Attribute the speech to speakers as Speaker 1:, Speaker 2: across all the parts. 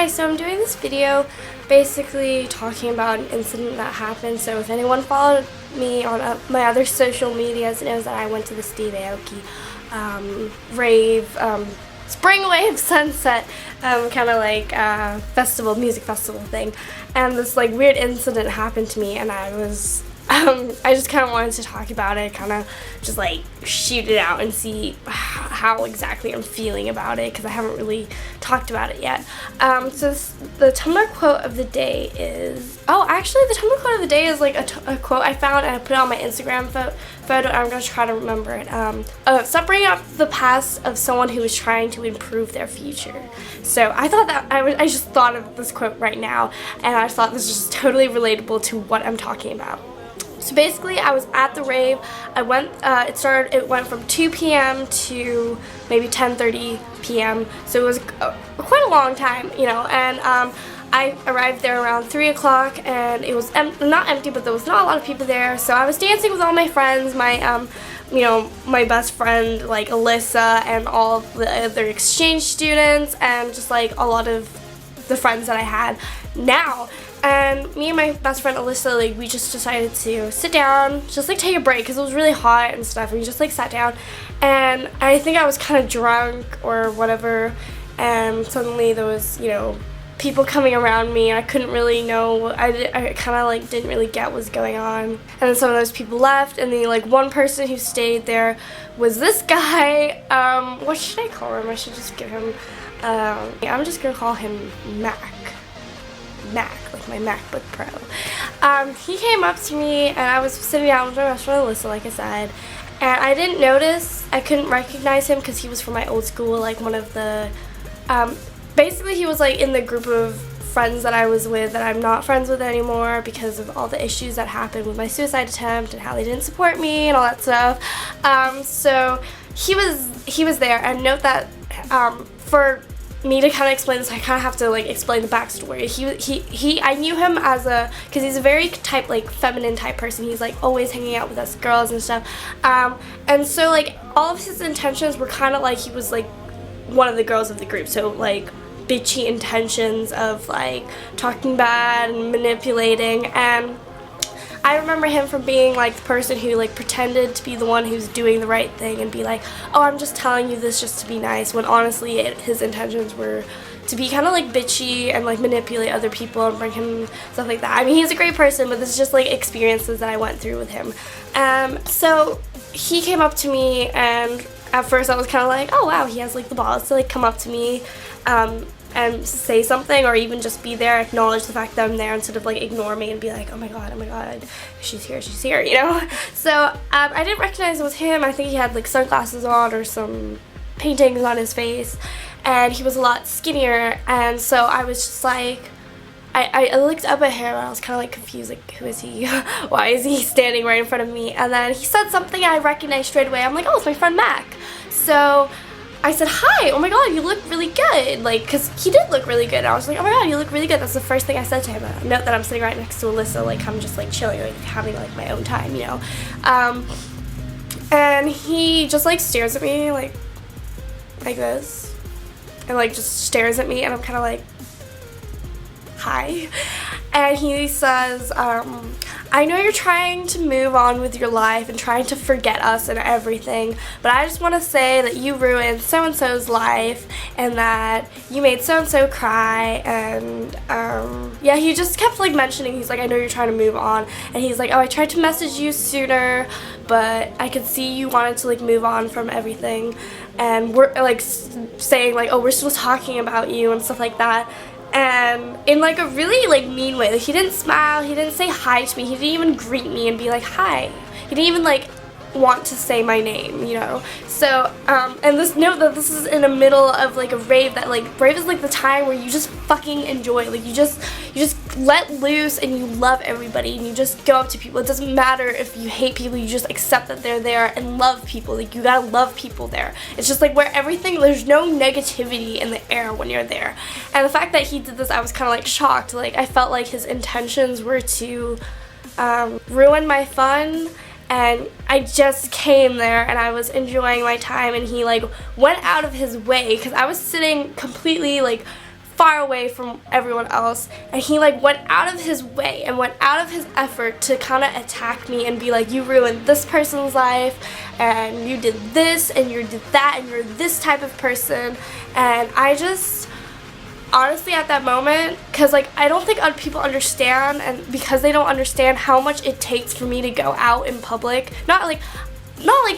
Speaker 1: Hi, so I'm doing this video basically talking about an incident that happened. So if anyone followed me on my other social medias knows that I went to the Steve Aoki Rave, Spring Wave Sunset kind of like music festival thing, and this like weird incident happened to me, and I just kind of wanted to talk about it, kind of just like shoot it out and see how exactly I'm feeling about it, because I haven't really talked about it yet. So the Tumblr quote of the day is, the Tumblr quote of the day is like a quote I found, and I put it on my Instagram photo, and I'm going to try to remember it. Stop bringing up the past of someone who is trying to improve their future. So I thought that, I just thought of this quote right now, and I thought this was just totally relatable to what I'm talking about. So basically, I was at the rave. I went. It went from 2 p.m. to maybe 10:30 p.m. So it was quite a long time, you know. And I arrived there around 3 o'clock, and it was not empty, but there was not a lot of people there. So I was dancing with all my friends, my my best friend like Alyssa, and all the other exchange students, and just like a lot of the friends that I had now. And me and my best friend Alyssa, like, we just decided to sit down, just like take a break, because it was really hot and stuff. We just like sat down, and I think I was kind of drunk or whatever, and suddenly there was, you know, people coming around me. I couldn't really know, I kind of like didn't really get what was going on. And then some of those people left, and then like one person who stayed there was this guy. What should I call him? I should just give him, I'm just gonna call him Mac, like my MacBook Pro. He came up to me, and I was sitting down with my best friend Alyssa, like I said, and I didn't notice, I couldn't recognize him because he was from my old school, like one of the, basically he was like in the group of friends that I was with that I'm not friends with anymore because of all the issues that happened with my suicide attempt and how they didn't support me and all that stuff. So he was there, and note that for me to kind of explain this, I kind of have to like explain the backstory. I knew him because he's a very feminine type person. He's like always hanging out with us girls and stuff, and so like all of his intentions were kind of like he was like one of the girls of the group, so like bitchy intentions of like talking bad and manipulating. And I remember him from being like the person who like pretended to be the one who's doing the right thing and be like, oh, I'm just telling you this just to be nice, when honestly his intentions were to be kind of like bitchy and like manipulate other people and bring him stuff like that. I mean, he's a great person, but this is just like experiences that I went through with him. So he came up to me, and at first I was kind of like, oh wow, he has like the balls to like come up to me and say something, or even just be there, acknowledge the fact that I'm there instead of like ignore me and be like, oh my god, she's here, you know? So I didn't recognize it was him. I think he had like sunglasses on or some paintings on his face, and he was a lot skinnier, and so I was just like, I looked up at him, and I was kind of like confused, like, who is he? Why is he standing right in front of me? And then he said something I recognized straight away. I'm like, oh, it's my friend Mac. So I said, hi, oh my god, you look really good, like, because he did look really good. I was like, oh my god, you look really good. That's the first thing I said to him. Note that I'm sitting right next to Alyssa, like, I'm just, like, chilling, like, having, like, my own time, you know. And he just, like, stares at me, like this, and, like, just stares at me, and I'm kind of like, hi. And he says, I know you're trying to move on with your life and trying to forget us and everything, but I just want to say that you ruined so-and-so's life, and that you made so-and-so cry, and yeah, he just kept like mentioning, he's like, I know you're trying to move on, and he's like, oh, I tried to message you sooner, but I could see you wanted to like move on from everything, and we're like saying like, oh, we're still talking about you and stuff like that. And in like a really like mean way, like he didn't smile, he didn't say hi to me, he didn't even greet me and be like hi, he didn't even like want to say my name, you know. So and this note that this is in the middle of like a rave, that like rave is like the time where you just fucking enjoy, like you just let loose and you love everybody, and you just go up to people. It doesn't matter if you hate people, you just accept that they're there and love people. Like you gotta love people there. It's just like where everything, there's no negativity in the air when you're there. And the fact that he did this, I was kind of like shocked. Like I felt like his intentions were to ruin my fun, and I just came there and I was enjoying my time, and he like went out of his way, because I was sitting completely like far away from everyone else, and he like went out of his way and went out of his effort to kind of attack me and be like, you ruined this person's life, and you did this, and you did that, and you're this type of person. And I just, honestly, at that moment, because like I don't think other people understand, and because they don't understand how much it takes for me to go out in public, not like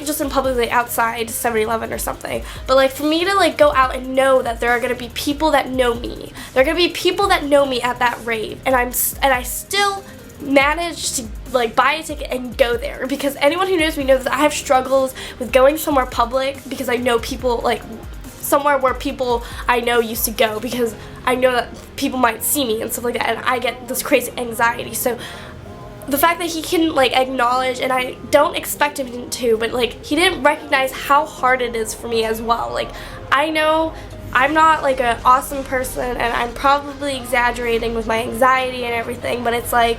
Speaker 1: just in public, like outside 7-Eleven or something, but like for me to like go out and know that there are going to be people that know me. There are going to be people that know me at that rave, and I still managed to like buy a ticket and go there, because anyone who knows me knows that I have struggles with going somewhere public, because I know people, like somewhere where people I know used to go, because I know that people might see me and stuff like that, and I get this crazy anxiety. So the fact that he can like acknowledge, and I don't expect him to, but like he didn't recognize how hard it is for me as well. Like I know I'm not like an awesome person, and I'm probably exaggerating with my anxiety and everything, but it's like,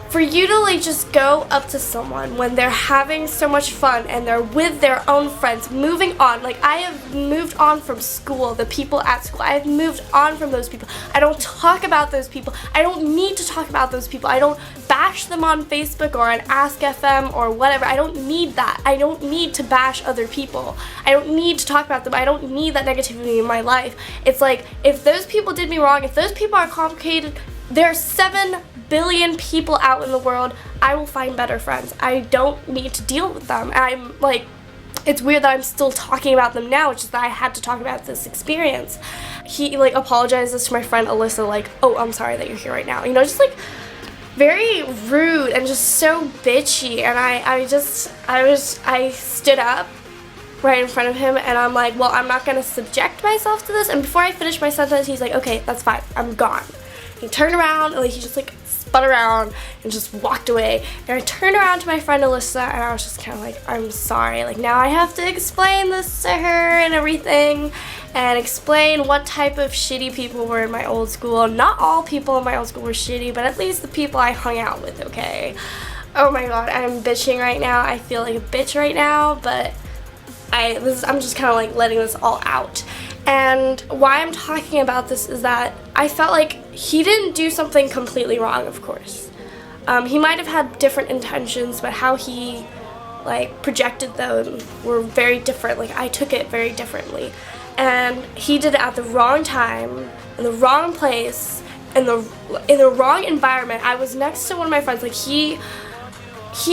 Speaker 1: for you to like just go up to someone when they're having so much fun and they're with their own friends, moving on. Like I have moved on from school, the people at school, I have moved on from those people. I don't talk about those people. I don't need to talk about those people. I don't bash them on Facebook or on Ask FM or whatever. I don't need that. I don't need to bash other people. I don't need to talk about them. I don't need that negativity in my life. It's like, if those people did me wrong, if those people are complicated, there are 7 billion people out in the world. I will find better friends. I don't need to deal with them. I'm like, it's weird that I'm still talking about them now, which is that I had to talk about this experience. He like apologizes to my friend Alyssa, like, oh, I'm sorry that you're here right now. You know, just like very rude and just so bitchy. And I stood up right in front of him, and I'm like, well, I'm not gonna subject myself to this. And before I finished my sentence, he's like, okay, that's fine, I'm gone. He turned around and like he just like spun around and just walked away. And I turned around to my friend Alyssa, and I was just kind of like, I'm sorry, like now I have to explain this to her and everything, and explain what type of shitty people were in my old school. Not all people in my old school were shitty, but at least the people I hung out with, okay? Oh my god, I'm bitching right now. I feel like a bitch right now, but I'm just kind of like letting this all out. And why I'm talking about this is that I felt like he didn't do something completely wrong, of course. He might have had different intentions, but how he like projected them were very different. Like I took it very differently. And he did it at the wrong time, in the wrong place, in the wrong environment. I was next to one of my friends. Like he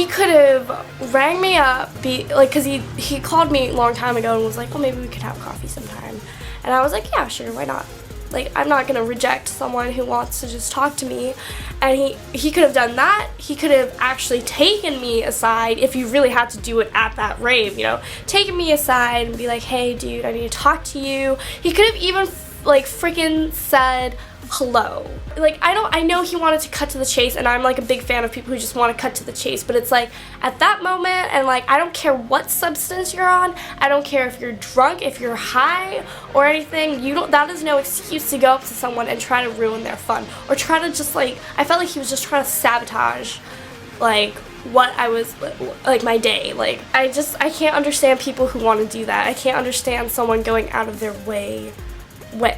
Speaker 1: could have rang me up, because he called me a long time ago and was like, well, maybe we could have coffee sometime. And I was like, yeah, sure, why not? Like, I'm not going to reject someone who wants to just talk to me. And he could have done that. He could have actually taken me aside, if you really had to do it at that rave, you know, taken me aside and be like, hey, dude, I need to talk to you. He could have even, like, freaking said hello. Like, I know he wanted to cut to the chase, and I'm like a big fan of people who just want to cut to the chase, but it's like at that moment, and like I don't care what substance you're on, I don't care if you're drunk, if you're high or anything, that is no excuse to go up to someone and try to ruin their fun, or try to just like, I felt like he was just trying to sabotage like what I was, like my day. Like I can't understand people who want to do that. I can't understand someone going out of their way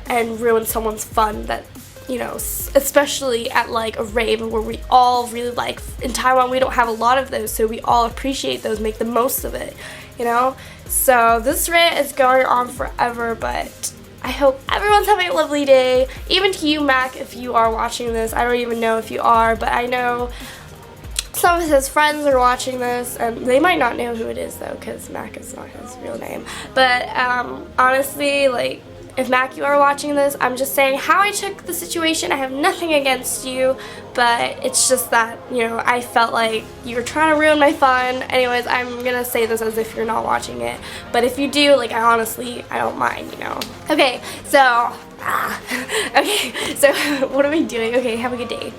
Speaker 1: and ruin someone's fun, that, you know, especially at like a rave where we all really like, in Taiwan we don't have a lot of those, so we all appreciate those, make the most of it, you know. So this rant is going on forever, but I hope everyone's having a lovely day. Even to you, Mac, if you are watching this. I don't even know if you are, but I know some of his friends are watching this, and they might not know who it is though, because Mac is not his real name. But honestly, like, if Mac, you are watching this, I'm just saying how I took the situation. I have nothing against you, but it's just that, you know, I felt like you were trying to ruin my fun. Anyways, I'm gonna say this as if you're not watching it, but if you do, like, I don't mind, you know. Okay, so, okay, so what are we doing? Okay, have a good day.